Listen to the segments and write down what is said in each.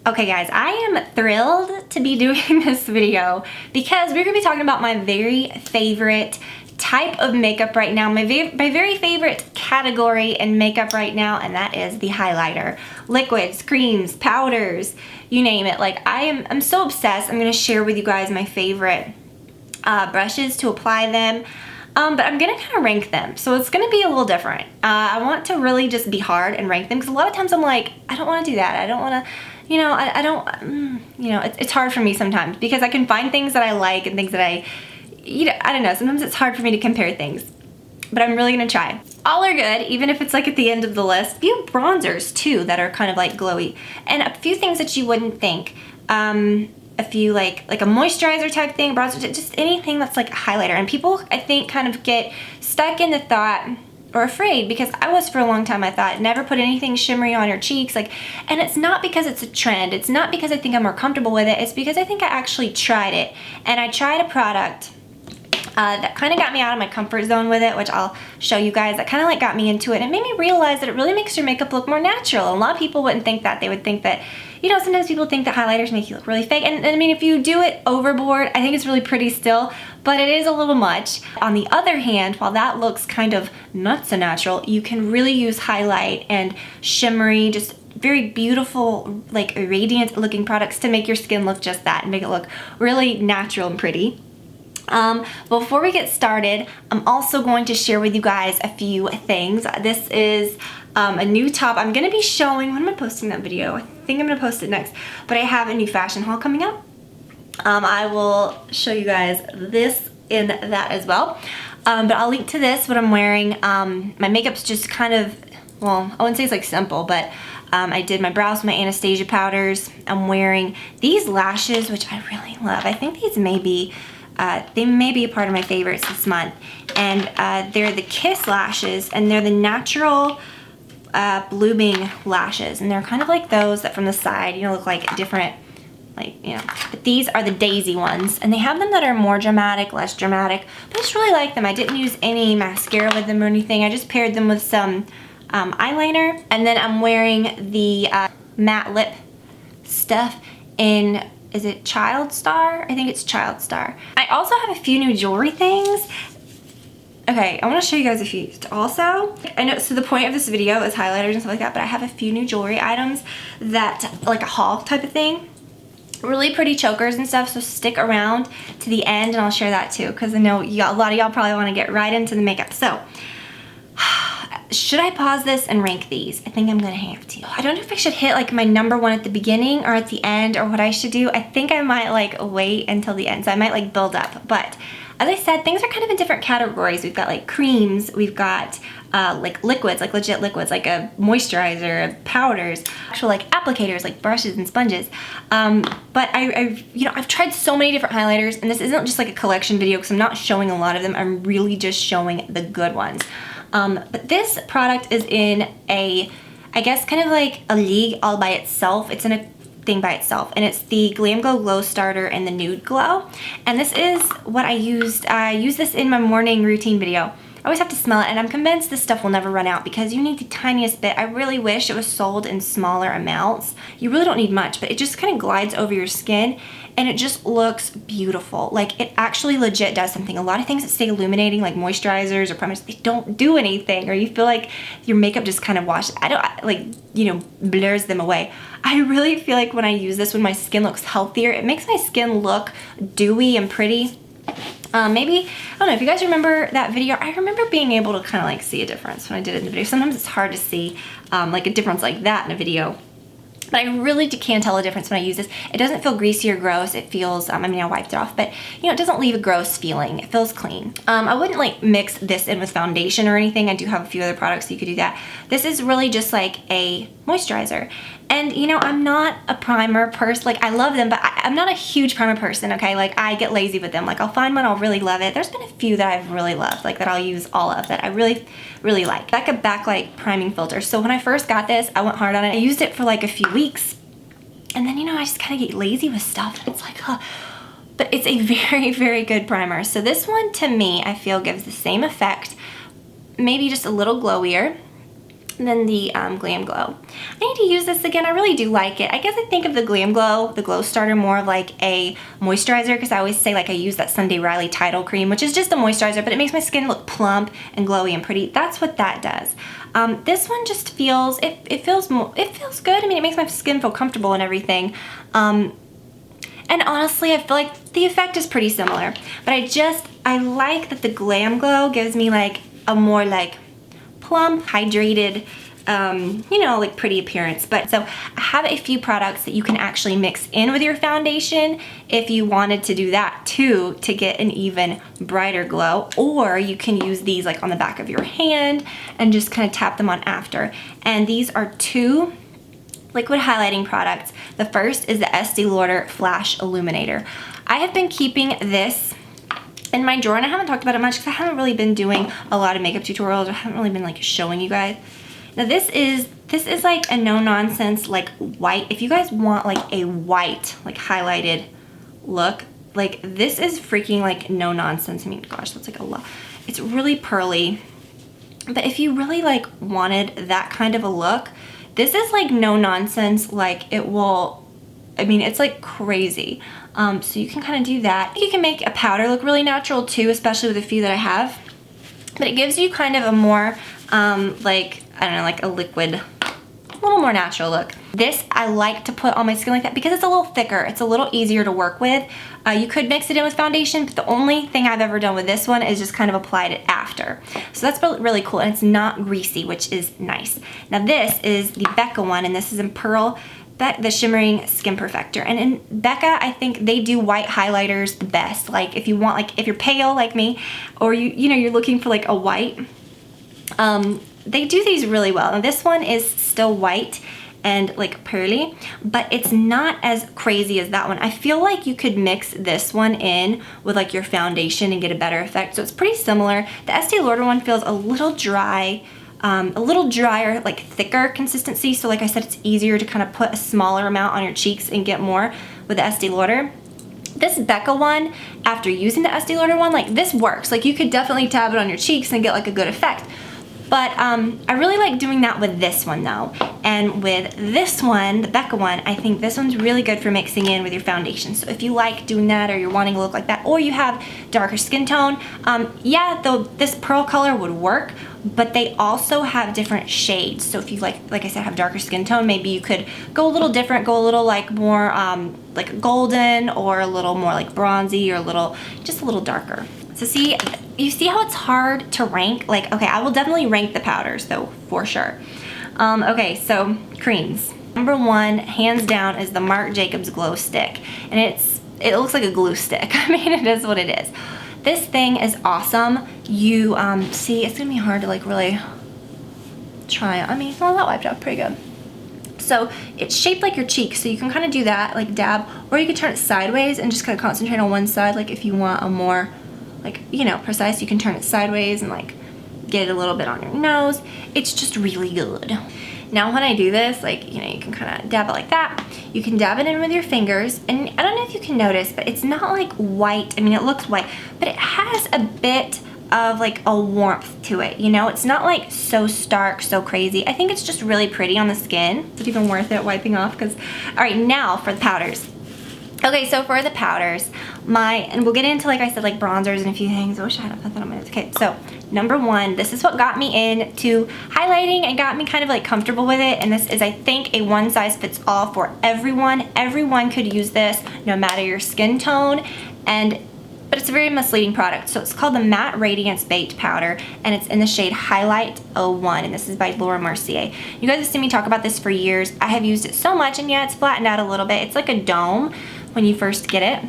Okay guys, I am thrilled to be doing this video because we're gonna be talking about my very favorite type of makeup right now, my very favorite category in makeup right now, and that is the highlighter. Liquids, creams, powders, you name it. Like I'm so obsessed. I'm gonna share with you guys my favorite brushes to apply them. But I'm gonna kind of rank them, so it's gonna be a little different. I want to really just be hard and rank them because a lot of times I'm like, I don't want to do that. I don't want to, you know, I don't, you know, it's hard for me sometimes because I can find things that I like and things that I don't know. Sometimes it's hard for me to compare things, but I'm really gonna try. All are good, even if it's like at the end of the list. A few bronzers too that are kind of like glowy, and a few things that you wouldn't think. A few like a moisturizer type thing, bronzer, just anything that's like a highlighter. And people, I think, kind of get stuck in the thought or afraid, because I was for a long time, I thought never put anything shimmery on your cheeks, like, and it's not because it's a trend, it's not because I think I'm more comfortable with it, it's because I think I actually tried it, and I tried a product that kind of got me out of my comfort zone with it, which I'll show you guys. That kind of like got me into it, and it made me realize that it really makes your makeup look more natural. And a lot of people wouldn't think that. They would think that, you know, sometimes people think that highlighters make you look really fake, and I mean, if you do it overboard, I think it's really pretty still, but it is a little much. On the other hand, while that looks kind of not so natural, you can really use highlight and shimmery, just very beautiful, like radiant looking products to make your skin look just that and make it look really natural and pretty. Before we get started, I'm also going to share with you guys a few things. This is a new top. I'm going to be showing, when am I posting that video? I think I'm going to post it next, but I have a new fashion haul coming up. I will show you guys this in that as well. But I'll link to this, what I'm wearing. My makeup's just kind of, well, I wouldn't say it's like simple, but I did my brows with my Anastasia powders. I'm wearing these lashes, which I really love. I think these may be they may be a part of my favorites this month, and they're the Kiss lashes, and they're the natural blooming lashes, and they're kind of like those that from the side, you know, look like different, like, you know, but these are the daisy ones, and they have them that are more dramatic, less dramatic, but I just really like them. I didn't use any mascara with them or anything. I just paired them with some eyeliner, and then I'm wearing the matte lip stuff in, is it Child Star? I think it's Child Star. I also have a few new jewelry things. Okay, I want to show you guys a few also. I know, so the point of this video is highlighters and stuff like that, but I have a few new jewelry items that, like a haul type of thing. Really pretty chokers and stuff, so stick around to the end and I'll share that too, because I know a lot of y'all probably want to get right into the makeup. So, should I pause this and rank these? I think I'm gonna have to. I don't know if I should hit like my #1 at the beginning or at the end, or what I should do. I think I might like wait until the end, so I might like build up. But as I said, things are kind of in different categories. We've got like creams, we've got like liquids, like legit liquids, like a moisturizer, powders, actual like applicators, like brushes and sponges. But I've tried so many different highlighters, and this isn't just like a collection video because I'm not showing a lot of them. I'm really just showing the good ones. But this product is in a, I guess, kind of like a league all by itself. It's in a thing by itself, and it's the Glam Glow Starter and the Nude Glow. And this is what I used. I use this in my morning routine video. I always have to smell it, and I'm convinced this stuff will never run out because you need the tiniest bit. I really wish it was sold in smaller amounts. You really don't need much, but it just kind of glides over your skin, and it just looks beautiful. Like, it actually legit does something. A lot of things that stay illuminating, like moisturizers or primers, they don't do anything, or you feel like your makeup just kind of washes, blurs them away. I really feel like when I use this, when my skin looks healthier, it makes my skin look dewy and pretty. Maybe, I don't know if you guys remember that video. I remember being able to kind of like see a difference when I did it in the video. Sometimes it's hard to see like a difference like that in a video. But I really can tell a difference when I use this. It doesn't feel greasy or gross. It feels, I mean, I wiped it off, but you know, it doesn't leave a gross feeling. It feels clean. I wouldn't like mix this in with foundation or anything. I do have a few other products so you could do that. This is really just like a moisturizer. And you know, I'm not a primer person. Like, I love them, but I'm not a huge primer person, okay? Like, I get lazy with them. Like, I'll find one, I'll really love it. There's been a few that I've really loved, like that I'll use all of, that I really, really like. Like a backlight priming filter. So when I first got this, I went hard on it. I used it for like a few weeks. And then, you know, I just kind of get lazy with stuff. It's like, but it's a very, very good primer. So this one, to me, I feel gives the same effect, maybe just a little glowier. And then the Glam Glow. I need to use this again. I really do like it. I guess I think of the Glam Glow, the Glow Starter, more of like a moisturizer, because I always say like I use that Sunday Riley Tidal Cream, which is just a moisturizer, but it makes my skin look plump and glowy and pretty. That's what that does. This one just feels, it feels good. I mean, it makes my skin feel comfortable and everything. And honestly, I feel like the effect is pretty similar, but I like that the Glam Glow gives me like a more like plump, hydrated, you know, like pretty appearance. But so I have a few products that you can actually mix in with your foundation if you wanted to do that too, to get an even brighter glow. Or you can use these like on the back of your hand and just kind of tap them on after. And these are 2 liquid highlighting products. The first is the Estee Lauder Flash Illuminator. I have been keeping this in my drawer, and I haven't talked about it much because I haven't really been doing a lot of makeup tutorials. I haven't really been like showing you guys. Now this is like a no-nonsense like white. If you guys want like a white like highlighted look, like this is freaking like no-nonsense. I mean, gosh, that's like a lot. It's really pearly, but if you really like wanted that kind of a look, this is like no-nonsense. Like it will, I mean, it's like crazy. So you can kind of do that. You can make a powder look really natural too, especially with a few that I have. But it gives you kind of a more, like, I don't know, like a liquid, a little more natural look. This I like to put on my skin like that because it's a little thicker. It's a little easier to work with. You could mix it in with foundation, but the only thing I've ever done with this one is just kind of applied it after. So that's really cool, and it's not greasy, which is nice. Now this is the Becca one, and this is in Pearl, the Shimmering Skin Perfector. And in Becca, I think they do white highlighters the best. Like if you want, like if you're pale like me, or you know, you're looking for like a white, they do these really well. Now this one is still white and like pearly, but it's not as crazy as that one. I feel like you could mix this one in with like your foundation and get a better effect. So it's pretty similar. The Estee Lauder one feels a little dry, a little drier, like thicker consistency. So like I said, it's easier to kind of put a smaller amount on your cheeks and get more with the Estee Lauder. This Becca one, after using the Estee Lauder one, like this works. Like you could definitely tap it on your cheeks and get like a good effect. But I really like doing that with this one though. And with this one, the Becca one, I think this one's really good for mixing in with your foundation. So if you like doing that, or you're wanting to look like that, or you have darker skin tone, yeah, though this pearl color would work, but they also have different shades. So if you like I said, have darker skin tone, maybe you could go a little different, go a little like more like golden, or a little more like bronzy, or a little, just a little darker. So see, you see how it's hard to rank? Like, okay, I will definitely rank the powders though, for sure. Okay, so creams. Number 1, hands down, is the Marc Jacobs Glow Stick. And it looks like a glue stick. I mean, it is what it is. This thing is awesome. You, see, it's gonna be hard to like really try. I mean, well, that wiped out pretty good. So it's shaped like your cheek, so you can kind of do that, like dab, or you can turn it sideways and just kind of concentrate on one side. Like if you want a more, like, you know, precise, you can turn it sideways and like get it a little bit on your nose. It's just really good. Now when I do this, like, you know, you can kind of dab it like that. You can dab it in with your fingers, and I don't know if you can notice, but it's not like white. I mean, it looks white, but it has a bit of like a warmth to it, you know? It's not like so stark, so crazy. I think it's just really pretty on the skin. Is it even worth it wiping off? Because, all right, now for the powders. Okay, so for the powders, and we'll get into, like I said, like bronzers and a few things. I wish I hadn't put that on my notes. Okay, so number 1, this is what got me into highlighting and got me kind of like comfortable with it. And this is, I think, a one size fits all for everyone. Everyone could use this, no matter your skin tone. But it's a very misleading product. So it's called the Matte Radiance Baked Powder, and it's in the shade Highlight 01, and this is by Laura Mercier. You guys have seen me talk about this for years. I have used it so much, and yeah, it's flattened out a little bit. It's like a dome when you first get it.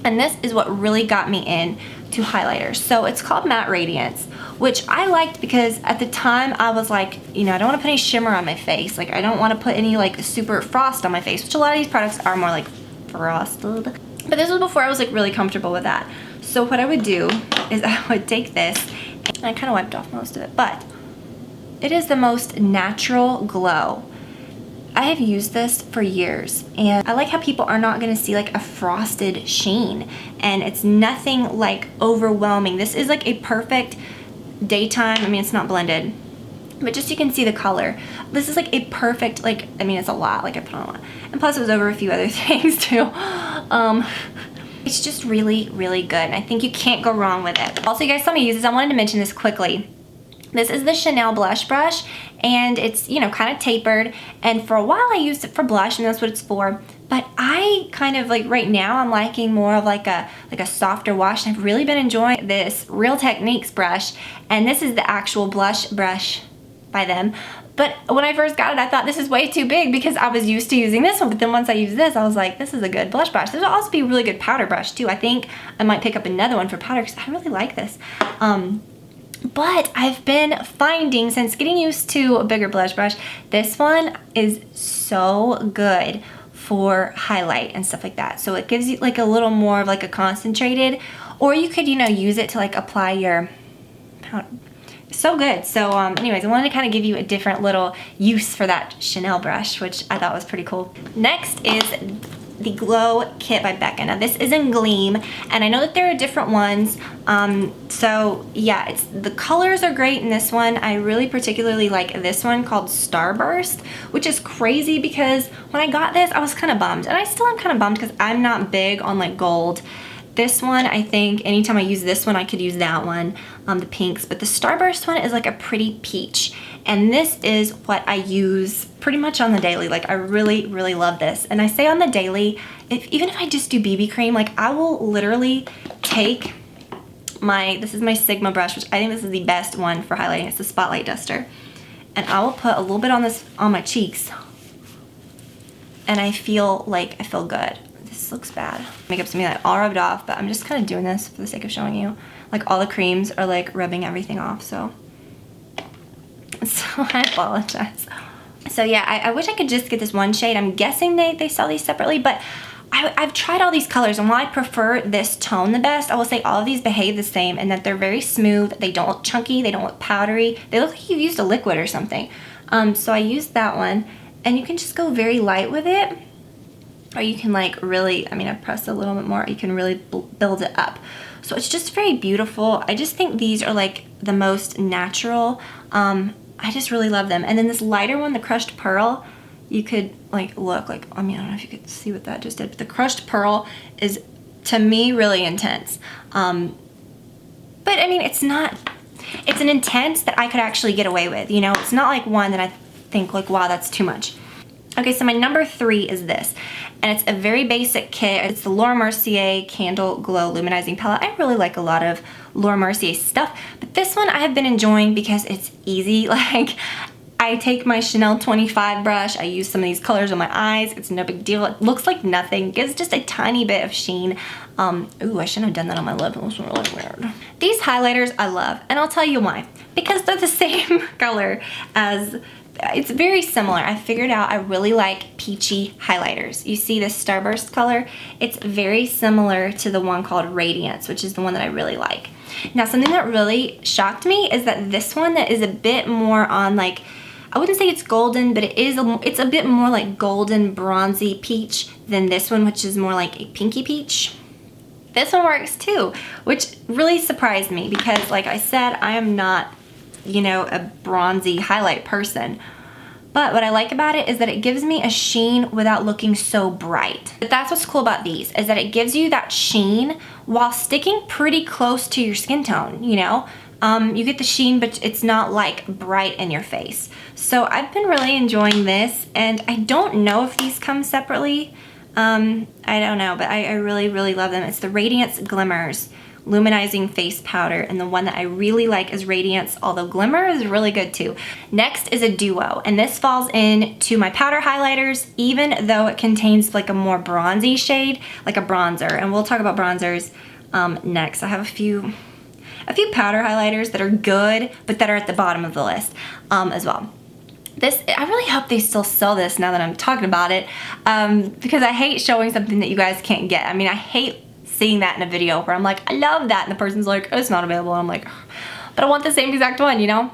And this is what really got me in to highlighters. So it's called Matte Radiance, which I liked because at the time I was like, you know, I don't want to put any shimmer on my face. Like, I don't want to put any like super frost on my face, which a lot of these products are more like frosted. But this was before I was like really comfortable with that. So what I would do is I would take this, and I kind of wiped off most of it, but it is the most natural glow. I have used this for years, and I like how people are not going to see like a frosted sheen, and it's nothing like overwhelming. This is like a perfect daytime, I mean, it's not blended, but just so you can see the color. This is like a perfect, like, I mean, it's a lot, like I put on a lot. And plus it was over a few other things too. It's just really, really good. And I think you can't go wrong with it. Also, you guys saw me use this. I wanted to mention this quickly. This is the Chanel blush brush, and it's, you know, kind of tapered. And for a while I used it for blush, and that's what it's for. But I kind of like, right now I'm liking more of like a softer wash. And I've really been enjoying this Real Techniques brush. And this is the actual blush brush by them. But when I first got it, I thought this is way too big because I was used to using this one. But then once I used this, I was like, this is a good blush brush. This will also be a really good powder brush too. I think I might pick up another one for powder because I really like this. But I've been finding, since getting used to a bigger blush brush, this one is so good for highlight and stuff like that. So it gives you like a little more of like a concentrated, or you could, you know, use it to like apply your powder. So good. So anyways, I wanted to kind of give you a different little use for that Chanel brush, which I thought was pretty cool. Next is the Glow Kit by Becca. Now this is in Gleam, and I know that there are different ones. So yeah, the colors are great in this one. I really particularly like this one called Starburst, which is crazy because when I got this, I was kind of bummed, and I still am kind of bummed because I'm not big on like gold. This one, I think anytime I use this one, I could use that one, the pinks. But the Starburst one is like a pretty peach. And this is what I use pretty much on the daily. Like I really, really love this. And I say on the daily, even if I just do BB cream, like I will literally take this is my Sigma brush, which I think this is the best one for highlighting. It's the Spotlight Duster. And I will put a little bit on this, on my cheeks. And I feel good. This looks bad. Makeup's gonna be like all rubbed off, but I'm just kind of doing this for the sake of showing you. Like all the creams are like rubbing everything off, so I apologize. So yeah, I wish I could just get this one shade. I'm guessing they sell these separately, but I've tried all these colors, and while I prefer this tone the best, I will say all of these behave the same in that they're very smooth. They don't look chunky, they don't look powdery. They look like you used a liquid or something. So I used that one, and you can just go very light with it. Or you can like really, I mean, I pressed a little bit more, you can really build it up. So it's just very beautiful. I just think these are like the most natural. I just really love them. And then this lighter one, the Crushed Pearl, you could like look like, I mean, I don't know if you could see what that just did, but the Crushed Pearl is, to me, really intense. But I mean, it's an intense that I could actually get away with, you know? It's not like one that I think like, wow, that's too much. Okay, so my number 3 is this, and it's a very basic kit. It's the Laura Mercier Candle Glow Luminizing Palette. I really like a lot of Laura Mercier stuff, but this one I have been enjoying because it's easy. Like, I take my Chanel 25 brush, I use some of these colors on my eyes, it's no big deal. It looks like nothing, gives just a tiny bit of sheen. Ooh, I shouldn't have done that on my lip, it was really weird. These highlighters I love, and I'll tell you why. Because they're the same color as, it's very similar. I figured out I really like peachy highlighters. You see this Starburst color? It's very similar to the one called Radiance, which is the one that I really like. Now, something that really shocked me is that this one that is a bit more on like, I wouldn't say it's golden, but it's a bit more like golden bronzy peach than this one, which is more like a pinky peach. This one works too, which really surprised me because like I said, I am not, you know, a bronzy highlight person. But what I like about it is that it gives me a sheen without looking so bright. But that's what's cool about these, is that it gives you that sheen while sticking pretty close to your skin tone, you know? You get the sheen, but it's not like bright in your face. So I've been really enjoying this, and I don't know if these come separately. I don't know, but I really, really love them. It's the Radiance Glimmers Luminizing Face Powder, and the one that I really like is Radiance, although Glimmer is really good too. Next is a Duo, and this falls into my powder highlighters, even though it contains like a more bronzy shade, like a bronzer, and we'll talk about bronzers next. I have a few powder highlighters that are good, but that are at the bottom of the list as well. This, I really hope they still sell this now that I'm talking about it, because I hate showing something that you guys can't get. I mean, I hate seeing that in a video where I'm like, I love that, and the person's like, oh, it's not available, and I'm like, but I want the same exact one, you know?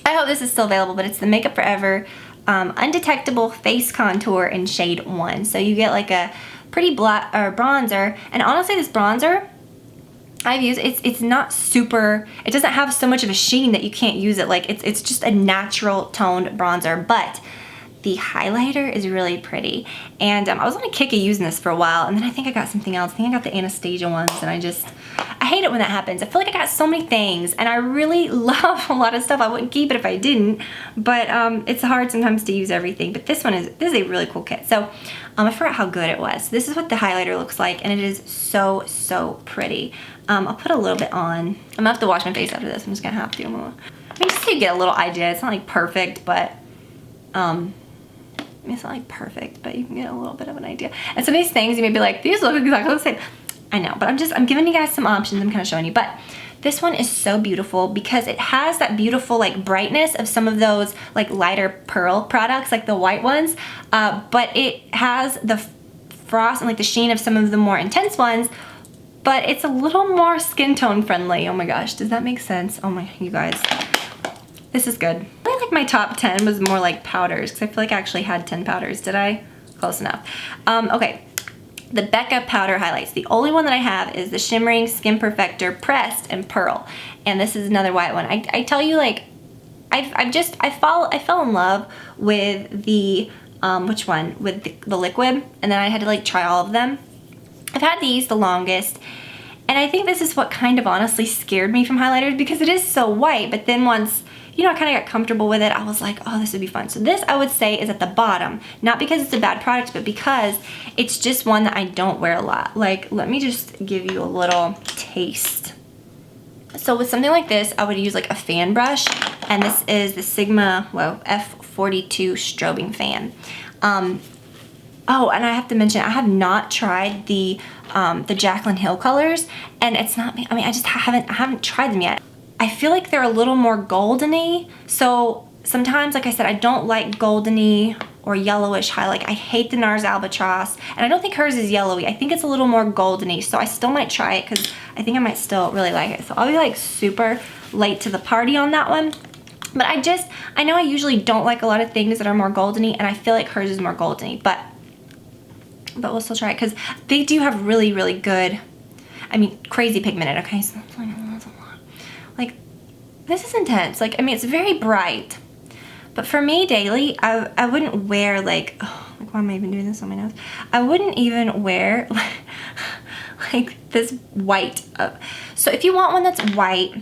I hope this is still available, but it's the Makeup Forever Undetectable Face Contour in shade 1. So you get like a pretty black or bronzer, and honestly, this bronzer, I've used, it's not super, it doesn't have so much of a sheen that you can't use it. Like it's just a natural toned bronzer, but the highlighter is really pretty. And I was on a kick of using this for a while, and then I think I got something else. I think I got the Anastasia ones, and I hate it when that happens. I feel like I got so many things, and I really love a lot of stuff. I wouldn't keep it if I didn't, but it's hard sometimes to use everything. But this is a really cool kit. So I forgot how good it was. This is what the highlighter looks like, and it is so, so pretty. I'll put a little bit on. I'm gonna have to wash my face after this. I'm just gonna have to. I mean, just so you get a little idea. It's not like perfect, but it's not like perfect, but you can get a little bit of an idea. And some of these things you may be like, these look exactly the same. I know, but I'm giving you guys some options. I'm kind of showing you. But this one is so beautiful because it has that beautiful like brightness of some of those like lighter pearl products, like the white ones. But it has the frost and like the sheen of some of the more intense ones, but it's a little more skin tone friendly. Oh my gosh, does that make sense? Oh my, you guys, this is good. I feel like my top 10 was more like powders because I feel like I actually had 10 powders. Did I? Close enough. Okay, the Becca powder highlights. The only one that I have is the Shimmering Skin Perfector Pressed and Pearl. And this is another white one. I tell you, like, I fell in love with the, which one? With the liquid. And then I had to like try all of them. I've had these the longest. And I think this is what kind of honestly scared me from highlighters because it is so white. But then once, you know, I kind of got comfortable with it, I was like, oh, this would be fun. So this I would say is at the bottom, not because it's a bad product, but because it's just one that I don't wear a lot. Like, let me just give you a little taste. So with something like this, I would use like a fan brush, and this is the Sigma, well, F42 strobing fan. Oh, and I have to mention, I have not tried the Jaclyn Hill colors, and it's not, I mean, I haven't tried them yet. I feel like they're a little more goldeny, so sometimes, like I said, I don't like goldeny or yellowish highlight. I hate the NARS Albatross, and I don't think hers is yellowy. I think it's a little more goldeny, so I still might try it because I think I might still really like it. So I'll be like super late to the party on that one. But I know I usually don't like a lot of things that are more goldeny, and I feel like hers is more goldeny, but we'll still try it because they do have really, really good, I mean, crazy pigmented, okay? So that's a lot. Like, this is intense. Like, I mean, it's very bright. But for me, daily, I wouldn't wear, like, oh, like, why am I even doing this on my nose? I wouldn't even wear, like this white. So if you want one that's white,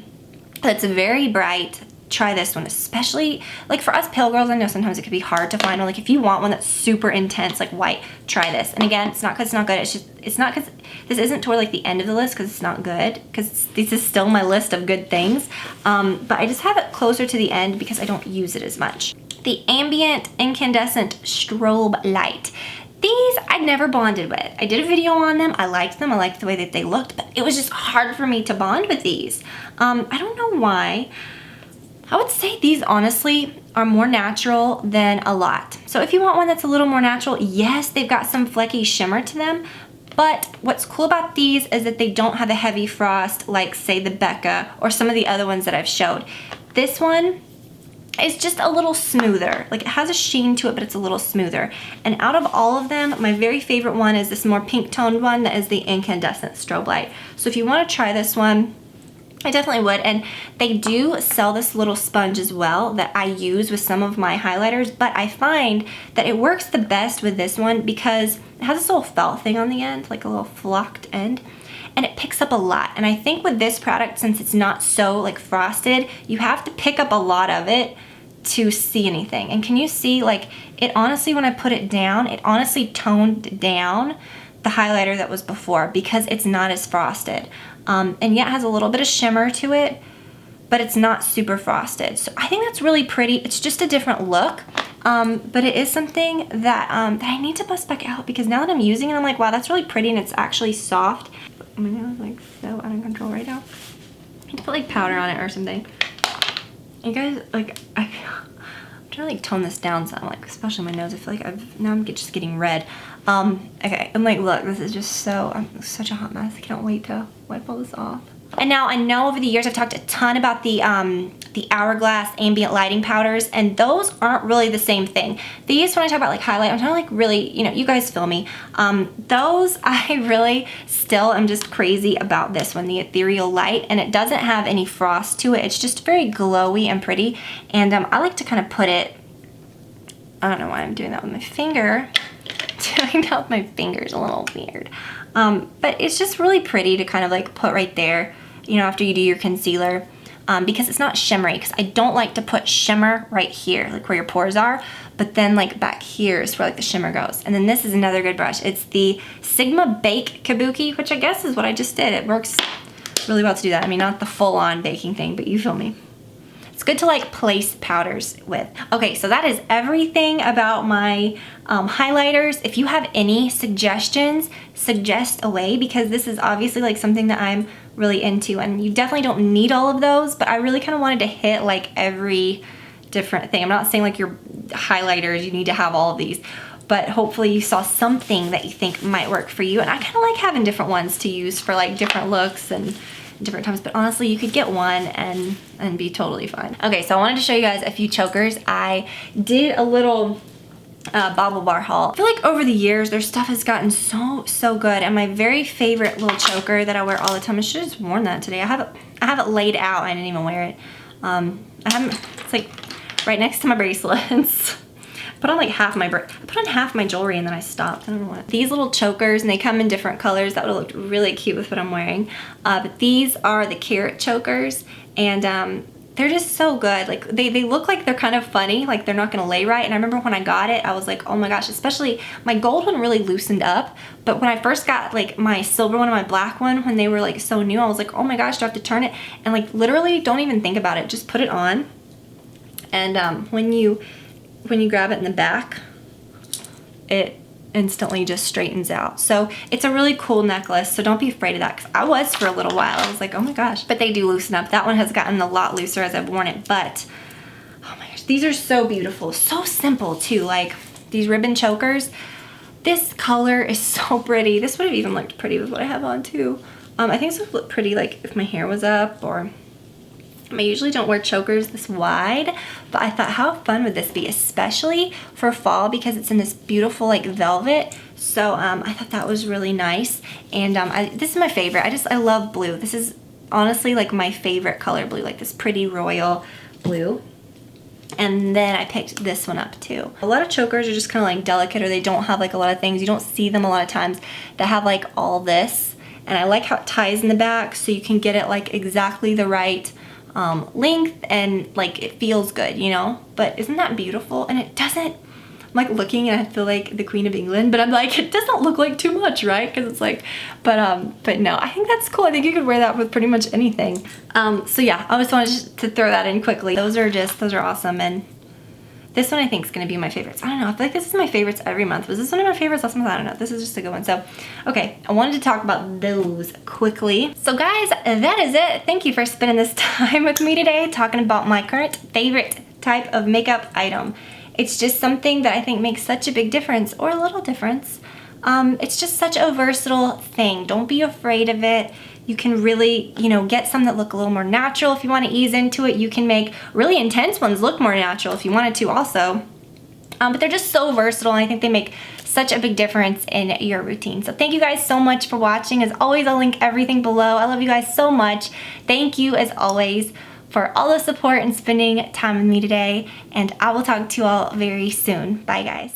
that's very bright, try this one, especially like for us pale girls. I know sometimes it can be hard to find one. Like if you want one that's super intense, like white, try this. And again, it's not because it's not good. It's not because this isn't toward like the end of the list because it's not good, because this is still my list of good things. But I just have it closer to the end because I don't use it as much. The Ambient Incandescent Strobe Light. These I never bonded with. I did a video on them. I liked them. I liked the way that they looked, but it was just hard for me to bond with these. I don't know why. I would say these honestly are more natural than a lot. So if you want one that's a little more natural, yes, they've got some flecky shimmer to them, but what's cool about these is that they don't have a heavy frost like say the Becca or some of the other ones that I've showed. This one is just a little smoother. Like it has a sheen to it, but it's a little smoother. And out of all of them, my very favorite one is this more pink toned one that is the Incandescent Strobe Light. So if you want to try this one, I definitely would. And they do sell this little sponge as well that I use with some of my highlighters, but I find that it works the best with this one because it has this little felt thing on the end, like a little flocked end, and it picks up a lot. And I think with this product, since it's not so like frosted, you have to pick up a lot of it to see anything. And can you see, like, it honestly, when I put it down, it honestly toned down the highlighter that was before because it's not as frosted. And yet it has a little bit of shimmer to it, but it's not super frosted. So I think that's really pretty. It's just a different look, but it is something that, that I need to bust back out because now that I'm using it, I'm like, wow, that's really pretty and it's actually soft. My nose is like so out of control right now. I need to put like powder on it or something. You guys, like, I'm trying to like tone this down some, like especially my nose. I feel like now I'm just getting red. Okay, I'm like, look, this is just so, I'm such a hot mess. I can't wait to wipe all this off. And now I know over the years I've talked a ton about the Hourglass ambient lighting powders, and those aren't really the same thing. These, when I talk about like highlight, I'm talking like really, you know, you guys feel me. Those, I really still am just crazy about this one, the Ethereal Light, and it doesn't have any frost to it. It's just very glowy and pretty, and I like to kind of put it, I don't know why I'm doing that with my finger. Doing that with my finger is a little weird. But it's just really pretty to kind of like put right there, you know, after you do your concealer, because it's not shimmery, because I don't like to put shimmer right here, like where your pores are, but then like back here is where like the shimmer goes. And then this is another good brush. It's the Sigma Bake Kabuki, which I guess is what I just did. It works really well to do that. I mean, not the full-on baking thing, but you feel me. It's good to like place powders with. Okay, so that is everything about my highlighters. If you have any suggestions, suggest away, because this is obviously like something that I'm really into, and you definitely don't need all of those, but I really kind of wanted to hit like every different thing. I'm not saying like your highlighters, you need to have all of these, but hopefully you saw something that you think might work for you. And I kind of like having different ones to use for like different looks and different times, but honestly you could get one and be totally fine. Okay, so I wanted to show you guys a few chokers. I did a little Bobble Bar haul. I feel like over the years their stuff has gotten so good, and my very favorite little choker that I wear all the time, I should have just worn that today. I have it laid out. I didn't even wear it. I haven't, it's like right next to my bracelets. Put on like half my jewelry and then I stopped. I don't know what. These little chokers, and they come in different colors. That would have looked really cute with what I'm wearing. But these are the carrot chokers, and they're just so good. Like they look like they're kind of funny, like they're not gonna lay right. And I remember when I got it, I was like, oh my gosh, especially my gold one really loosened up. But when I first got like my silver one and my black one, when they were like so new, I was like, oh my gosh, do I have to turn it? And like literally don't even think about it, just put it on. And when you grab it in the back, it instantly just straightens out. So it's a really cool necklace, so don't be afraid of that, because I was for a little while. I was like, oh my gosh, but they do loosen up. That one has gotten a lot looser as I've worn it, but oh my gosh, these are so beautiful, so simple too. Like these ribbon chokers, this color is so pretty. This would have even looked pretty with what I have on too. I think this would look pretty like if my hair was up, or I usually don't wear chokers this wide, but I thought how fun would this be, especially for fall, because it's in this beautiful like velvet. So I thought that was really nice. And this is my favorite. I love blue. This is honestly like my favorite color blue, like this pretty royal blue. And then I picked this one up too. A lot of chokers are just kind of like delicate, or they don't have like a lot of things. You don't see them a lot of times that have like all this. And I like how it ties in the back, so you can get it like exactly the right length, and like it feels good, you know. But isn't that beautiful? And it doesn't, I'm like looking and I feel like the Queen of England, but I'm like, it doesn't look like too much, right? Because it's like, but no, I think that's cool. I think you could wear that with pretty much anything. So yeah, I just wanted to throw that in quickly. Those are awesome. And this one I think is going to be my favorites. I don't know, I feel like this is my favorites every month. Was this one of my favorites last month? I don't know. This is just a good one. So, okay, I wanted to talk about those quickly. So guys, that is it. Thank you for spending this time with me today talking about my current favorite type of makeup item. It's just something that I think makes such a big difference, or a little difference. It's just such a versatile thing. Don't be afraid of it. You can really, you know, get some that look a little more natural if you want to ease into it. You can make really intense ones look more natural if you wanted to also. But they're just so versatile, and I think they make such a big difference in your routine. So thank you guys so much for watching. As always, I'll link everything below. I love you guys so much. Thank you, as always, for all the support and spending time with me today. And I will talk to you all very soon. Bye, guys.